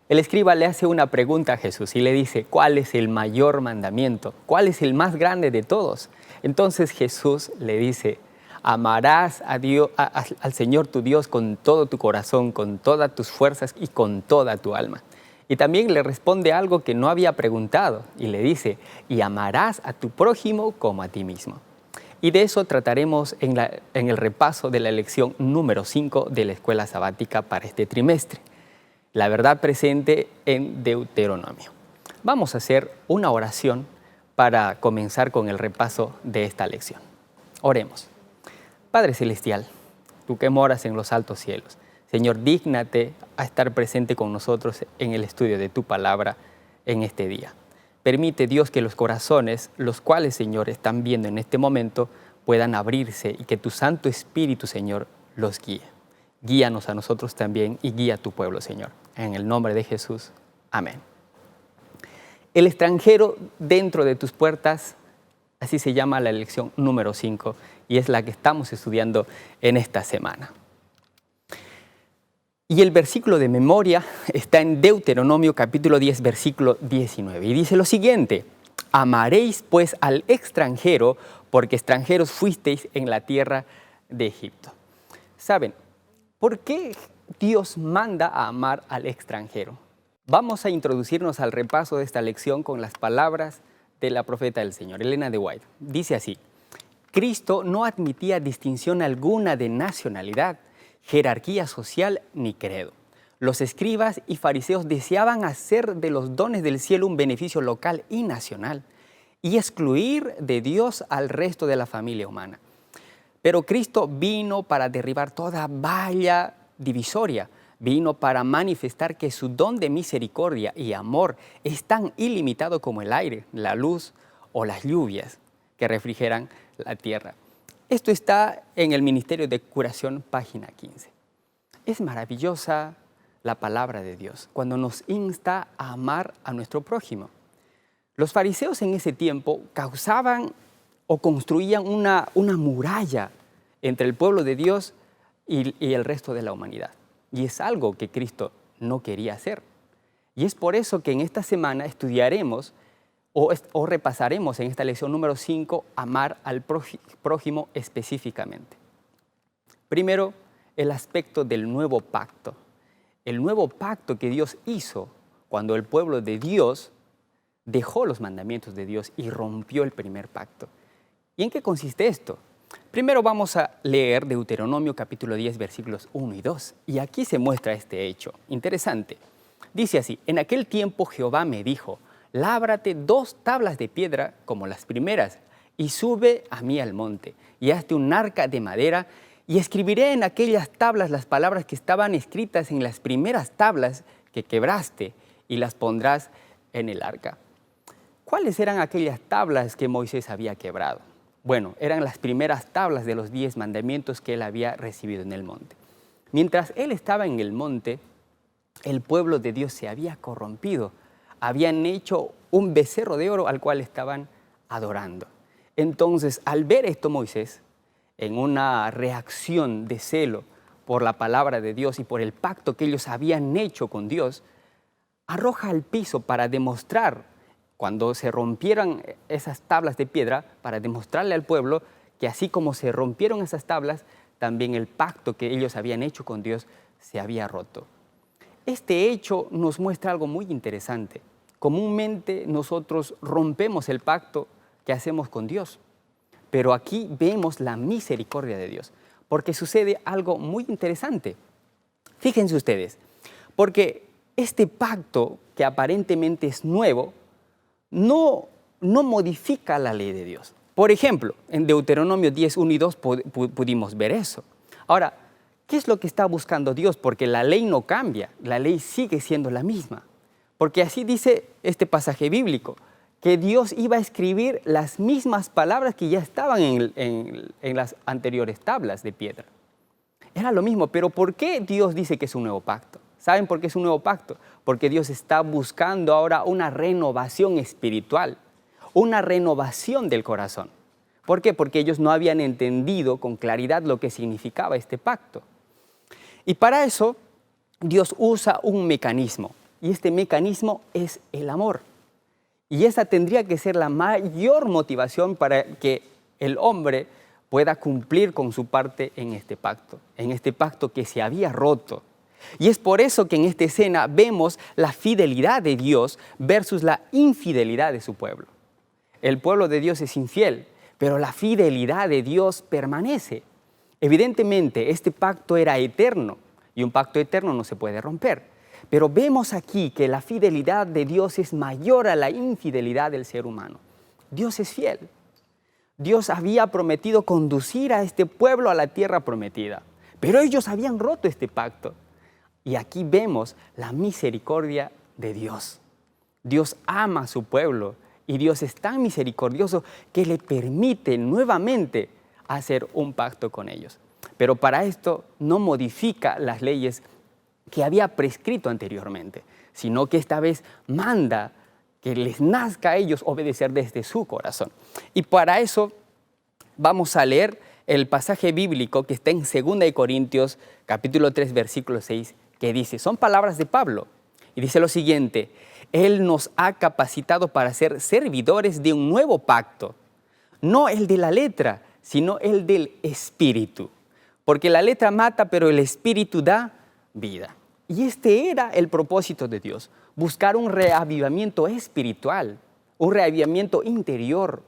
El escriba le hace una pregunta a Jesús y le dice, ¿cuál es el mayor mandamiento? ¿Cuál es el más grande de todos? Entonces Jesús le dice, amarás a Dios, al Señor tu Dios con todo tu corazón, con todas tus fuerzas y con toda tu alma. Y también le responde algo que no había preguntado y le dice, y amarás a tu prójimo como a ti mismo. Y de eso trataremos en el repaso de la lección número 5 de la escuela sabática para este trimestre. La verdad presente en Deuteronomio. Vamos a hacer una oración para comenzar con el repaso de esta lección. Oremos. Padre Celestial, tú que moras en los altos cielos, Señor, dígnate a estar presente con nosotros en el estudio de tu palabra en este día. Permite, Dios, que los corazones, los cuales, Señor, están viendo en este momento, puedan abrirse y que tu Santo Espíritu, Señor, los guíe. Guíanos a nosotros también y guía a tu pueblo, Señor. En el nombre de Jesús. Amén. El extranjero dentro de tus puertas, así se llama la lección número 5 y es la que estamos estudiando en esta semana. Y el versículo de memoria está en Deuteronomio capítulo 10, versículo 19. Y dice lo siguiente, amaréis pues al extranjero, porque extranjeros fuisteis en la tierra de Egipto. ¿Saben por qué Dios manda a amar al extranjero? Vamos a introducirnos al repaso de esta lección con las palabras de la profeta del Señor, Elena de White. Dice así, Cristo no admitía distinción alguna de nacionalidad, jerarquía social ni credo. Los escribas y fariseos deseaban hacer de los dones del cielo un beneficio local y nacional y excluir de Dios al resto de la familia humana. Pero Cristo vino para derribar toda valla divisoria, vino para manifestar que su don de misericordia y amor es tan ilimitado como el aire, la luz o las lluvias que refrigeran la tierra. Esto está en el Ministerio de Curación, página 15. Es maravillosa la palabra de Dios cuando nos insta a amar a nuestro prójimo. Los fariseos en ese tiempo causaban o construían una muralla entre el pueblo de Dios y el resto de la humanidad. Y es algo que Cristo no quería hacer. Y es por eso que en esta semana estudiaremos o repasaremos en esta lección número 5, amar al prójimo específicamente. Primero, el aspecto del nuevo pacto. El nuevo pacto que Dios hizo cuando el pueblo de Dios dejó los mandamientos de Dios y rompió el primer pacto. ¿Y en qué consiste esto? Primero vamos a leer Deuteronomio capítulo 10, versículos 1 y 2. Y aquí se muestra este hecho. Interesante. Dice así, en aquel tiempo Jehová me dijo, lábrate 2 tablas de piedra como las primeras y sube a mí al monte y hazte un arca de madera y escribiré en aquellas tablas las palabras que estaban escritas en las primeras tablas que quebraste y las pondrás en el arca. ¿Cuáles eran aquellas tablas que Moisés había quebrado? Bueno, eran las primeras tablas de los 10 mandamientos que él había recibido en el monte. Mientras él estaba en el monte, el pueblo de Dios se había corrompido. Habían hecho un becerro de oro al cual estaban adorando. Entonces, al ver esto Moisés, en una reacción de celo por la palabra de Dios y por el pacto que ellos habían hecho con Dios, arroja al piso para demostrar, cuando se rompieran esas tablas de piedra, para demostrarle al pueblo que así como se rompieron esas tablas, también el pacto que ellos habían hecho con Dios se había roto. Este hecho nos muestra algo muy interesante. Comúnmente nosotros rompemos el pacto que hacemos con Dios, pero aquí vemos la misericordia de Dios, porque sucede algo muy interesante. Fíjense ustedes, porque este pacto que aparentemente es nuevo, no modifica la ley de Dios. Por ejemplo, en Deuteronomio 10, 1 y 2 pudimos ver eso. Ahora, ¿qué es lo que está buscando Dios? Porque la ley no cambia, la ley sigue siendo la misma. Porque así dice este pasaje bíblico, que Dios iba a escribir las mismas palabras que ya estaban en las anteriores tablas de piedra. Era lo mismo, pero ¿por qué Dios dice que es un nuevo pacto? ¿Saben por qué es un nuevo pacto? Porque Dios está buscando ahora una renovación espiritual, una renovación del corazón. ¿Por qué? Porque ellos no habían entendido con claridad lo que significaba este pacto. Y para eso Dios usa un mecanismo. y este mecanismo es el amor. Y esa tendría que ser la mayor motivación para que el hombre pueda cumplir con su parte en este pacto que se había roto. Y es por eso que en esta escena vemos la fidelidad de Dios versus la infidelidad de su pueblo. El pueblo de Dios es infiel, pero la fidelidad de Dios permanece. Evidentemente, este pacto era eterno y un pacto eterno no se puede romper. Pero vemos aquí que la fidelidad de Dios es mayor a la infidelidad del ser humano. Dios es fiel. Dios había prometido conducir a este pueblo a la tierra prometida, pero ellos habían roto este pacto. Y aquí vemos la misericordia de Dios. Dios ama a su pueblo y Dios es tan misericordioso que le permite nuevamente hacer un pacto con ellos. Pero para esto no modifica las leyes que había prescrito anteriormente, sino que esta vez manda que les nazca a ellos obedecer desde su corazón. Y para eso vamos a leer el pasaje bíblico que está en 2 Corintios capítulo 3, versículo 6, que dice, son palabras de Pablo, y dice lo siguiente: Él nos ha capacitado para ser servidores de un nuevo pacto, no el de la letra, sino el del Espíritu. Porque la letra mata, pero el Espíritu da vida. Y este era el propósito de Dios, buscar un reavivamiento espiritual, un reavivamiento interior,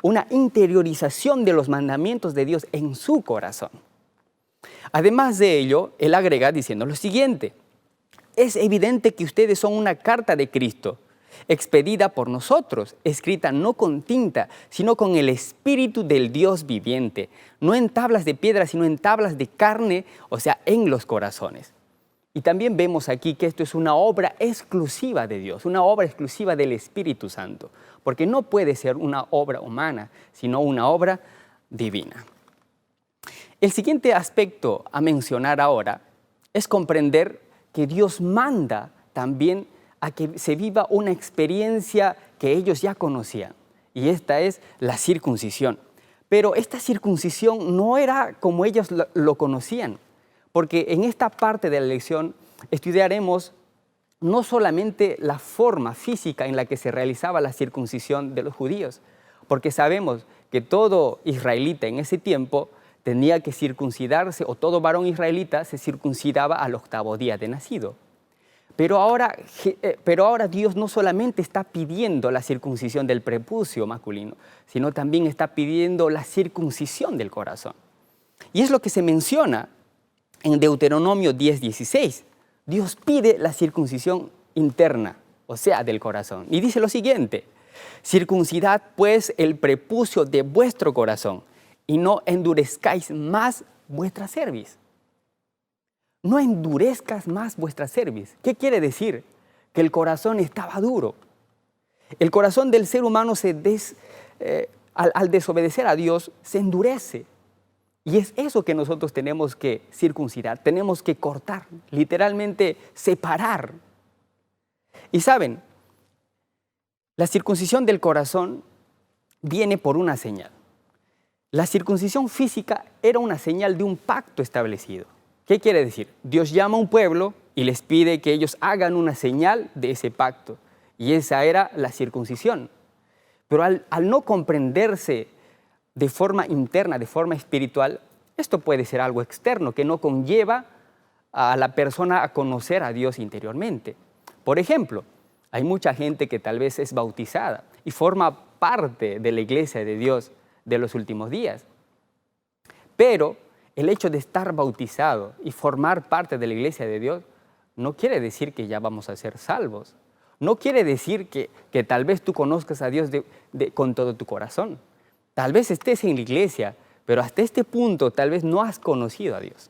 una interiorización de los mandamientos de Dios en su corazón. Además de ello, él agrega diciendo lo siguiente: es evidente que ustedes son una carta de Cristo, expedida por nosotros, escrita no con tinta, sino con el Espíritu del Dios viviente, no en tablas de piedra, sino en tablas de carne, o sea, en los corazones. Y también vemos aquí que esto es una obra exclusiva de Dios, una obra exclusiva del Espíritu Santo, porque no puede ser una obra humana, sino una obra divina. El siguiente aspecto a mencionar ahora es comprender que Dios manda también a que se viva una experiencia que ellos ya conocían, y esta es la circuncisión. Pero esta circuncisión no era como ellos lo conocían, porque en esta parte de la lección estudiaremos no solamente la forma física en la que se realizaba la circuncisión de los judíos, porque sabemos que todo israelita en ese tiempo tenía que circuncidarse, o todo varón israelita se circuncidaba al 8º día de nacido. Pero ahora Dios no solamente está pidiendo la circuncisión del prepucio masculino, sino también está pidiendo la circuncisión del corazón. Y es lo que se menciona en Deuteronomio 10:16. Dios pide la circuncisión interna, o sea, del corazón. Y dice lo siguiente: circuncidad pues el prepucio de vuestro corazón y no endurezcáis más vuestra cerviz. No endurezcas más vuestra cerviz. ¿Qué quiere decir? Que el corazón estaba duro. El corazón del ser humano al desobedecer a Dios se endurece. Y es eso que nosotros tenemos que circuncidar, tenemos que cortar, literalmente separar. Y saben, la circuncisión del corazón viene por una señal. La circuncisión física era una señal de un pacto establecido. ¿Qué quiere decir? Dios llama a un pueblo y les pide que ellos hagan una señal de ese pacto. Y esa era la circuncisión. Pero al no comprenderse de forma interna, de forma espiritual, esto puede ser algo externo que no conlleva a la persona a conocer a Dios interiormente. Por ejemplo, hay mucha gente que tal vez es bautizada y forma parte de la iglesia de Dios de los últimos días. Pero el hecho de estar bautizado y formar parte de la iglesia de Dios no quiere decir que ya vamos a ser salvos. No quiere decir que tal vez tú conozcas a Dios con todo tu corazón. Tal vez estés en la iglesia, pero hasta este punto tal vez no has conocido a Dios.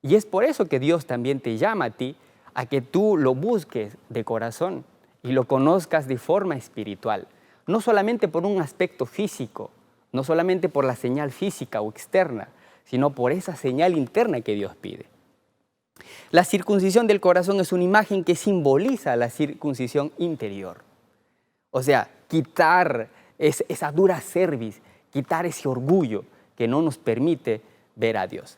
Y es por eso que Dios también te llama a ti a que tú lo busques de corazón y lo conozcas de forma espiritual. No solamente por un aspecto físico, no solamente por la señal física o externa, sino por esa señal interna que Dios pide. La circuncisión del corazón es una imagen que simboliza la circuncisión interior. O sea, quitar esa dura cerviz, quitar ese orgullo que no nos permite ver a Dios.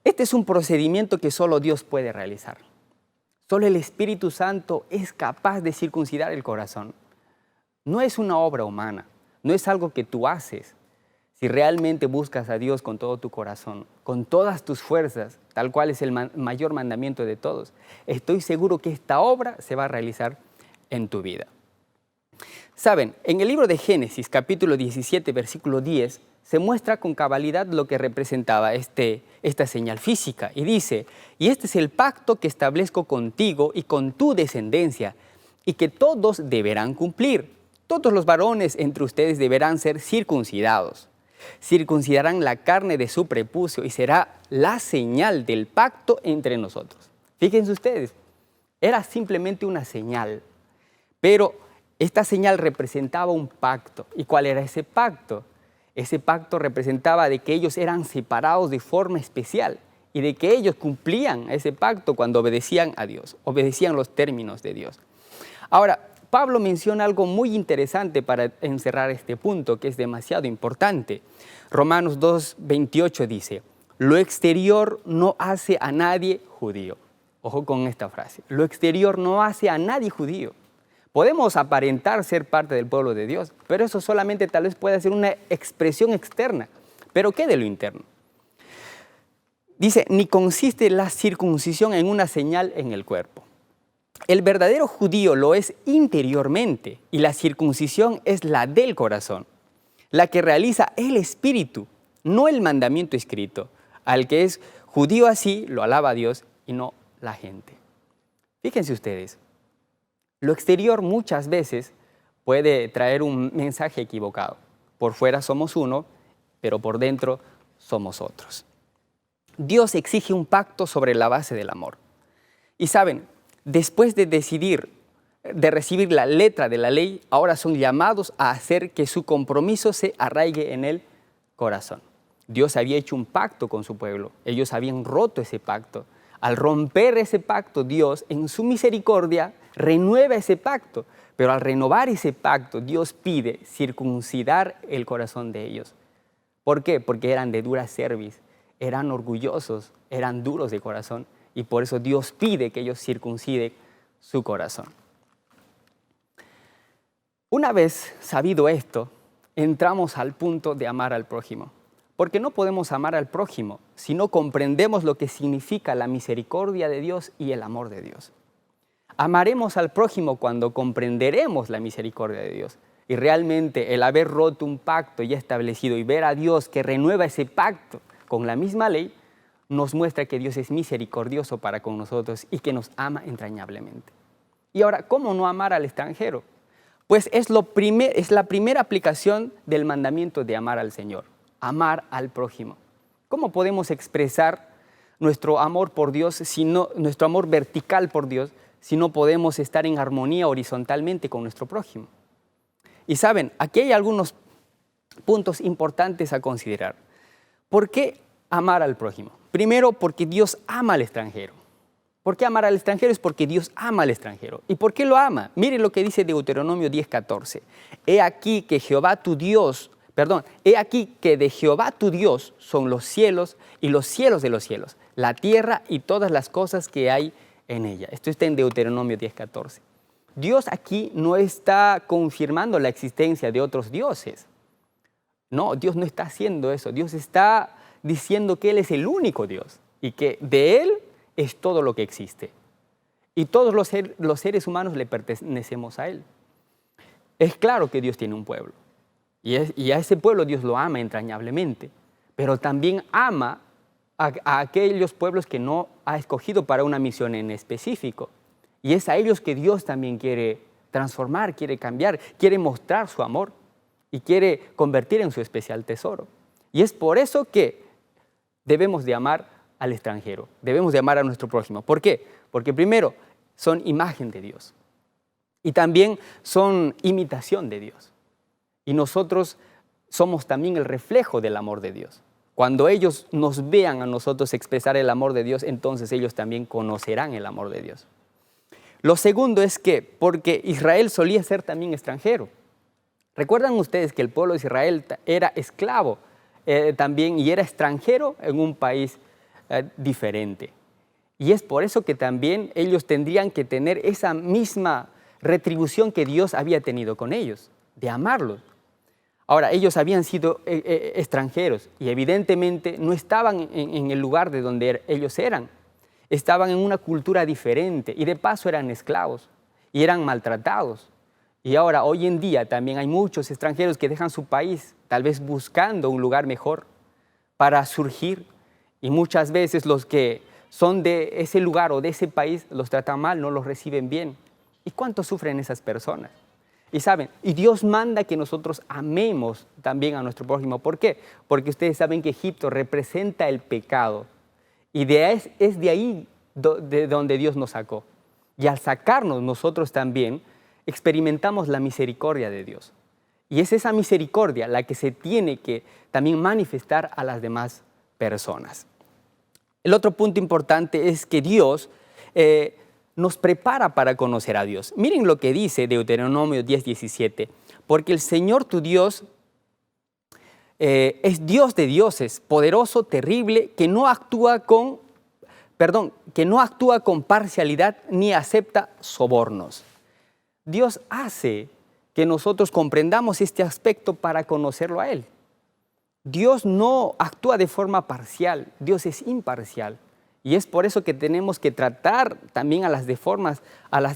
Este es un procedimiento que solo Dios puede realizar. Solo el Espíritu Santo es capaz de circuncidar el corazón. No es una obra humana, no es algo que tú haces. Si realmente buscas a Dios con todo tu corazón, con todas tus fuerzas, tal cual es el mayor mandamiento de todos, estoy seguro que esta obra se va a realizar en tu vida. Saben, en el libro de Génesis, capítulo 17, versículo 10, se muestra con cabalidad lo que representaba esta señal física. Y dice, y este es el pacto que establezco contigo y con tu descendencia, y que todos deberán cumplir. Todos los varones entre ustedes deberán ser circuncidados. Circuncidarán la carne de su prepucio y será la señal del pacto entre nosotros. Fíjense ustedes, era simplemente una señal, pero esta señal representaba un pacto. ¿Y cuál era ese pacto? Ese pacto representaba de que ellos eran separados de forma especial y de que ellos cumplían ese pacto cuando obedecían a Dios, obedecían los términos de Dios. Ahora, Pablo menciona algo muy interesante para encerrar este punto, que es demasiado importante. Romanos 2:28 dice, lo exterior no hace a nadie judío. Ojo con esta frase, lo exterior no hace a nadie judío. Podemos aparentar ser parte del pueblo de Dios, pero eso solamente tal vez pueda ser una expresión externa. ¿Pero qué de lo interno? Dice, ni consiste la circuncisión en una señal en el cuerpo. El verdadero judío lo es interiormente y la circuncisión es la del corazón, la que realiza el espíritu, no el mandamiento escrito. Al que es judío así, lo alaba a Dios y no la gente. Fíjense ustedes. Lo exterior muchas veces puede traer un mensaje equivocado. Por fuera somos uno, pero por dentro somos otros. Dios exige un pacto sobre la base del amor. Y saben, después de recibir la letra de la ley, ahora son llamados a hacer que su compromiso se arraigue en el corazón. Dios había hecho un pacto con su pueblo. Ellos habían roto ese pacto. Al romper ese pacto, Dios, en su misericordia, renueva ese pacto. Pero al renovar ese pacto, Dios pide circuncidar el corazón de ellos. ¿Por qué? Porque eran de dura cerviz, eran orgullosos, eran duros de corazón. Y por eso Dios pide que ellos circunciden su corazón. Una vez sabido esto, entramos al punto de amar al prójimo. Porque no podemos amar al prójimo si no comprendemos lo que significa la misericordia de Dios y el amor de Dios. Amaremos al prójimo cuando comprenderemos la misericordia de Dios. Y realmente el haber roto un pacto ya establecido y ver a Dios que renueva ese pacto con la misma ley, nos muestra que Dios es misericordioso para con nosotros y que nos ama entrañablemente. Y ahora, ¿cómo no amar al extranjero? Pues es la primera aplicación del mandamiento de amar al Señor. Amar al prójimo. ¿Cómo podemos expresar nuestro amor por Dios, nuestro amor vertical por Dios, si no podemos estar en armonía horizontalmente con nuestro prójimo? Y saben, aquí hay algunos puntos importantes a considerar. ¿Por qué amar al prójimo? Primero, porque Dios ama al extranjero. ¿Por qué amar al extranjero? Es porque Dios ama al extranjero. ¿Y por qué lo ama? Miren lo que dice Deuteronomio 10:14. He aquí que de Jehová tu Dios son los cielos y los cielos de los cielos, la tierra y todas las cosas que hay en ella. Esto está en Deuteronomio 10:14. Dios aquí no está confirmando la existencia de otros dioses. No, Dios no está haciendo eso. Dios está diciendo que Él es el único Dios y que de Él es todo lo que existe. Y todos los seres humanos le pertenecemos a Él. Es claro que Dios tiene un pueblo. Y a ese pueblo Dios lo ama entrañablemente. Pero también ama a aquellos pueblos que no ha escogido para una misión en específico. Y es a ellos que Dios también quiere transformar, quiere cambiar, quiere mostrar su amor y quiere convertir en su especial tesoro. Y es por eso que debemos de amar al extranjero, debemos de amar a nuestro prójimo. ¿Por qué? Porque primero son imagen de Dios y también son imitación de Dios. Y nosotros somos también el reflejo del amor de Dios. Cuando ellos nos vean a nosotros expresar el amor de Dios, entonces ellos también conocerán el amor de Dios. Lo segundo es que porque Israel solía ser también extranjero. ¿Recuerdan ustedes que el pueblo de Israel era esclavo también y era extranjero en un país diferente? Y es por eso que también ellos tendrían que tener esa misma retribución que Dios había tenido con ellos, de amarlos. Ahora, ellos habían sido extranjeros y evidentemente no estaban en el lugar de donde ellos eran. Estaban en una cultura diferente y de paso eran esclavos y eran maltratados. Y ahora, hoy en día también hay muchos extranjeros que dejan su país, tal vez buscando un lugar mejor para surgir. Y muchas veces los que son de ese lugar o de ese país los tratan mal, no los reciben bien. ¿Y cuánto sufren esas personas? Y saben, y Dios manda que nosotros amemos también a nuestro prójimo. ¿Por qué? Porque ustedes saben que Egipto representa el pecado. Y es de ahí de donde Dios nos sacó. Y al sacarnos nosotros también experimentamos la misericordia de Dios. Y es esa misericordia la que se tiene que también manifestar a las demás personas. El otro punto importante es que Dios nos prepara para conocer a Dios. Miren lo que dice Deuteronomio 10:17. Porque el Señor tu Dios es Dios de dioses, poderoso, terrible, que no actúa con parcialidad ni acepta sobornos. Dios hace que nosotros comprendamos este aspecto para conocerlo a Él. Dios no actúa de forma parcial, Dios es imparcial. Y es por eso que tenemos que tratar también a las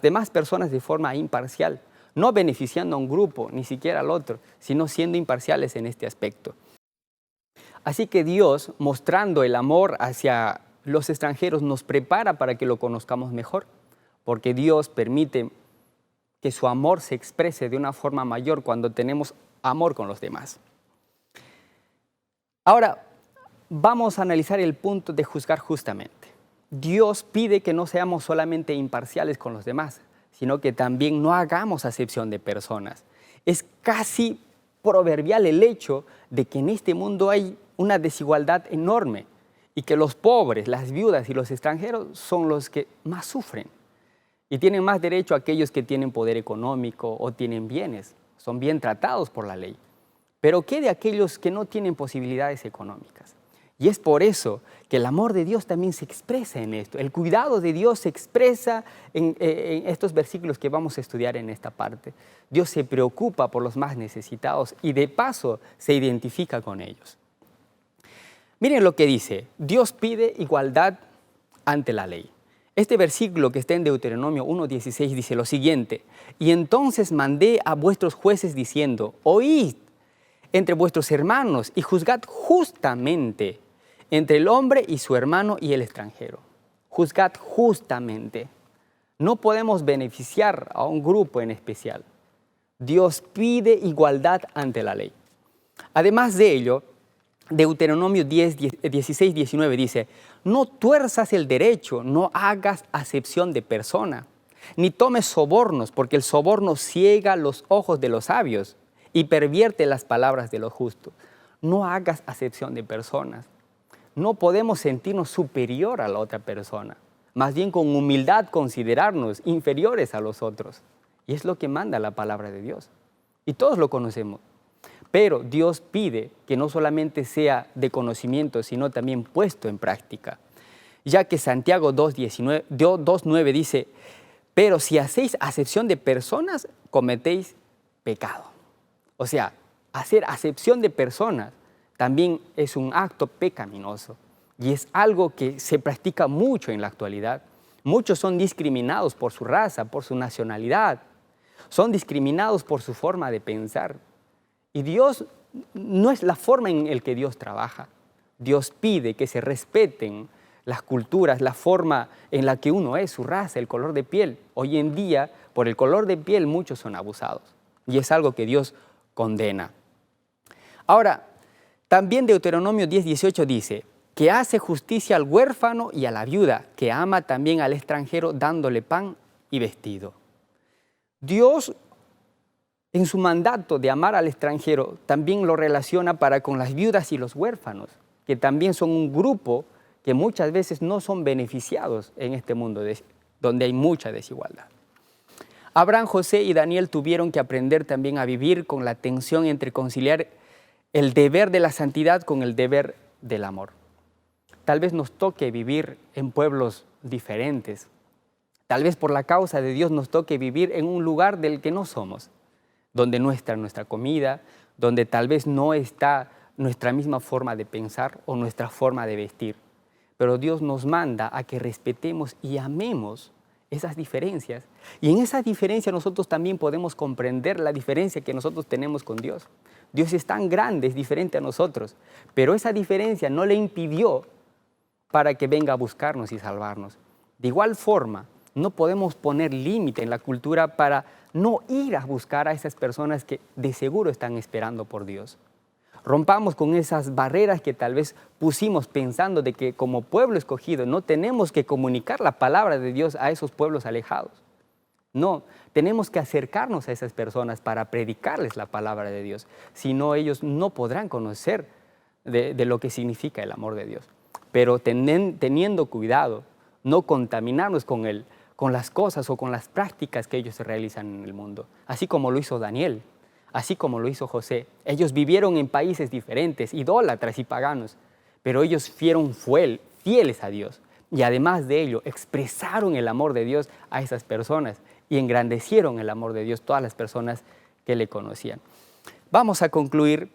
demás personas de forma imparcial, no beneficiando a un grupo, ni siquiera al otro, sino siendo imparciales en este aspecto. Así que Dios, mostrando el amor hacia los extranjeros, nos prepara para que lo conozcamos mejor, porque Dios permite que su amor se exprese de una forma mayor cuando tenemos amor con los demás. Ahora, vamos a analizar el punto de juzgar justamente. Dios pide que no seamos solamente imparciales con los demás, sino que también no hagamos acepción de personas. Es casi proverbial el hecho de que en este mundo hay una desigualdad enorme y que los pobres, las viudas y los extranjeros son los que más sufren. Y tienen más derecho aquellos que tienen poder económico o tienen bienes, son bien tratados por la ley. Pero ¿qué de aquellos que no tienen posibilidades económicas? Y es por eso que el amor de Dios también se expresa en esto. El cuidado de Dios se expresa en estos versículos que vamos a estudiar en esta parte. Dios se preocupa por los más necesitados y de paso se identifica con ellos. Miren lo que dice, Dios pide igualdad ante la ley. Este versículo que está en Deuteronomio 1:16 dice lo siguiente: y entonces mandé a vuestros jueces diciendo, oíd entre vuestros hermanos y juzgad justamente entre el hombre y su hermano y el extranjero. Juzgad justamente. No podemos beneficiar a un grupo en especial. Dios pide igualdad ante la ley. Además de ello, Deuteronomio 16:19 dice, no tuerzas el derecho, no hagas acepción de persona, ni tomes sobornos, porque el soborno ciega los ojos de los sabios y pervierte las palabras de los justos. No hagas acepción de personas. No podemos sentirnos superior a la otra persona, más bien con humildad considerarnos inferiores a los otros. Y es lo que manda la palabra de Dios. Y todos lo conocemos. Pero Dios pide que no solamente sea de conocimiento, sino también puesto en práctica. Ya que Santiago 2:9 dice, pero si hacéis acepción de personas, cometéis pecado. O sea, hacer acepción de personas también es un acto pecaminoso y es algo que se practica mucho en la actualidad. Muchos son discriminados por su raza, por su nacionalidad, son discriminados por su forma de pensar. Y Dios no es la forma en la que Dios trabaja. Dios pide que se respeten las culturas, la forma en la que uno es, su raza, el color de piel. Hoy en día, por el color de piel, muchos son abusados y es algo que Dios condena. Ahora, también Deuteronomio 10:18 dice que hace justicia al huérfano y a la viuda, que ama también al extranjero dándole pan y vestido. Dios, en su mandato de amar al extranjero, también lo relaciona para con las viudas y los huérfanos, que también son un grupo que muchas veces no son beneficiados en este mundo donde hay mucha desigualdad. Abraham, José y Daniel tuvieron que aprender también a vivir con la tensión entre conciliar el deber de la santidad con el deber del amor. tal vez nos toque vivir en pueblos diferentes. Tal vez por la causa de Dios nos toque vivir en un lugar del que no somos, donde no está nuestra comida, donde tal vez no está nuestra misma forma de pensar o nuestra forma de vestir. Pero Dios nos manda a que respetemos y amemos esas diferencias. Y en esa diferencia nosotros también podemos comprender la diferencia que nosotros tenemos con Dios. Dios es tan grande, es diferente a nosotros, pero esa diferencia no le impidió para que venga a buscarnos y salvarnos. De igual forma, no podemos poner límite en la cultura para no ir a buscar a esas personas que de seguro están esperando por Dios. Rompamos con esas barreras que tal vez pusimos pensando de que como pueblo escogido no tenemos que comunicar la palabra de Dios a esos pueblos alejados. No, tenemos que acercarnos a esas personas para predicarles la palabra de Dios. Si no, ellos no podrán conocer de lo que significa el amor de Dios. Pero teniendo cuidado, no contaminarnos con las cosas o con las prácticas que ellos realizan en el mundo. Así como lo hizo Daniel, así como lo hizo José. Ellos vivieron en países diferentes, idólatras y paganos, pero ellos fueron fieles a Dios. Y además de ello, expresaron el amor de Dios a esas personas y engrandecieron el amor de Dios todas las personas que le conocían. Vamos a concluir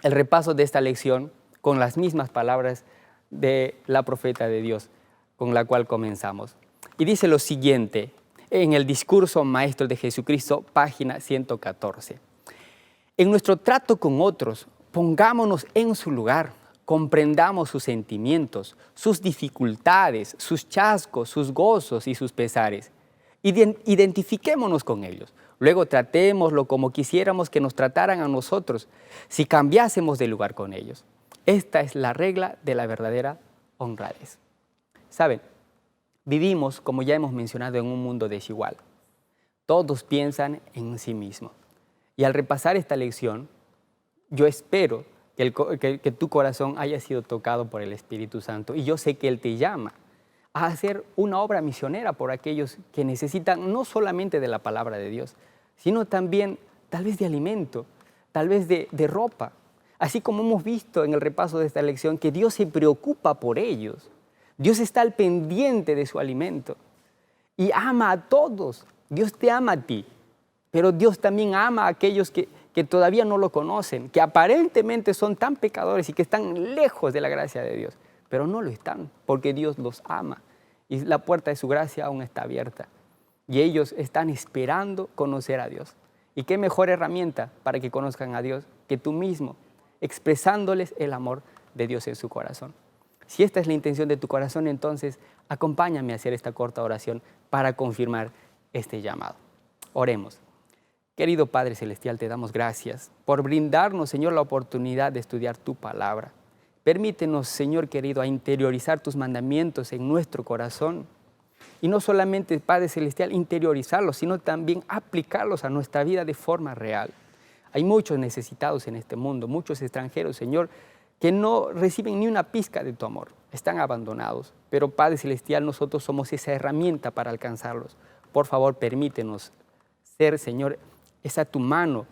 el repaso de esta lección con las mismas palabras de la profeta de Dios, con la cual comenzamos. Y dice lo siguiente en el discurso maestro de Jesucristo, página 114. En nuestro trato con otros, pongámonos en su lugar, comprendamos sus sentimientos, sus dificultades, sus chascos, sus gozos y sus pesares. Identifiquémonos con ellos. Luego tratémoslo como quisiéramos que nos trataran a nosotros si cambiásemos de lugar con ellos. Esta es la regla de la verdadera honradez. ¿Saben? Vivimos, como ya hemos mencionado, en un mundo desigual. Todos piensan en sí mismos. Y al repasar esta lección, yo espero que tu corazón haya sido tocado por el Espíritu Santo. Y yo sé que Él te llama a hacer una obra misionera por aquellos que necesitan no solamente de la palabra de Dios, sino también tal vez de alimento, tal vez de ropa. Así como hemos visto en el repaso de esta lección que Dios se preocupa por ellos. Dios está al pendiente de su alimento y ama a todos. Dios te ama a ti, pero Dios también ama a aquellos que todavía no lo conocen, que aparentemente son tan pecadores y que están lejos de la gracia de Dios, pero no lo están porque Dios los ama y la puerta de su gracia aún está abierta y ellos están esperando conocer a Dios. ¿Y qué mejor herramienta para que conozcan a Dios que tú mismo, expresándoles el amor de Dios en su corazón? Si esta es la intención de tu corazón, entonces acompáñame a hacer esta corta oración para confirmar este llamado. Oremos. Querido Padre Celestial, te damos gracias por brindarnos, Señor, la oportunidad de estudiar tu palabra. Permítenos, Señor querido, a interiorizar tus mandamientos en nuestro corazón. Y no solamente, Padre Celestial, interiorizarlos, sino también aplicarlos a nuestra vida de forma real. Hay muchos necesitados en este mundo, muchos extranjeros, Señor, que no reciben ni una pizca de tu amor, están abandonados. Pero Padre Celestial, nosotros somos esa herramienta para alcanzarlos. Por favor, permítenos ser, Señor, esa tu mano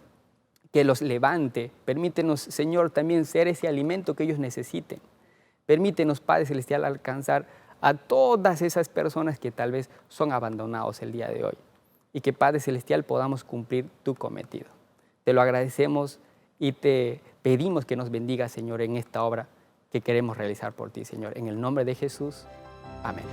que los levante. Permítenos, Señor, también ser ese alimento que ellos necesiten. Permítenos, Padre Celestial, alcanzar a todas esas personas que tal vez son abandonados el día de hoy. Y que, Padre Celestial, podamos cumplir tu cometido. Te lo agradecemos y te pedimos que nos bendiga, Señor, en esta obra que queremos realizar por ti, Señor. En el nombre de Jesús. Amén.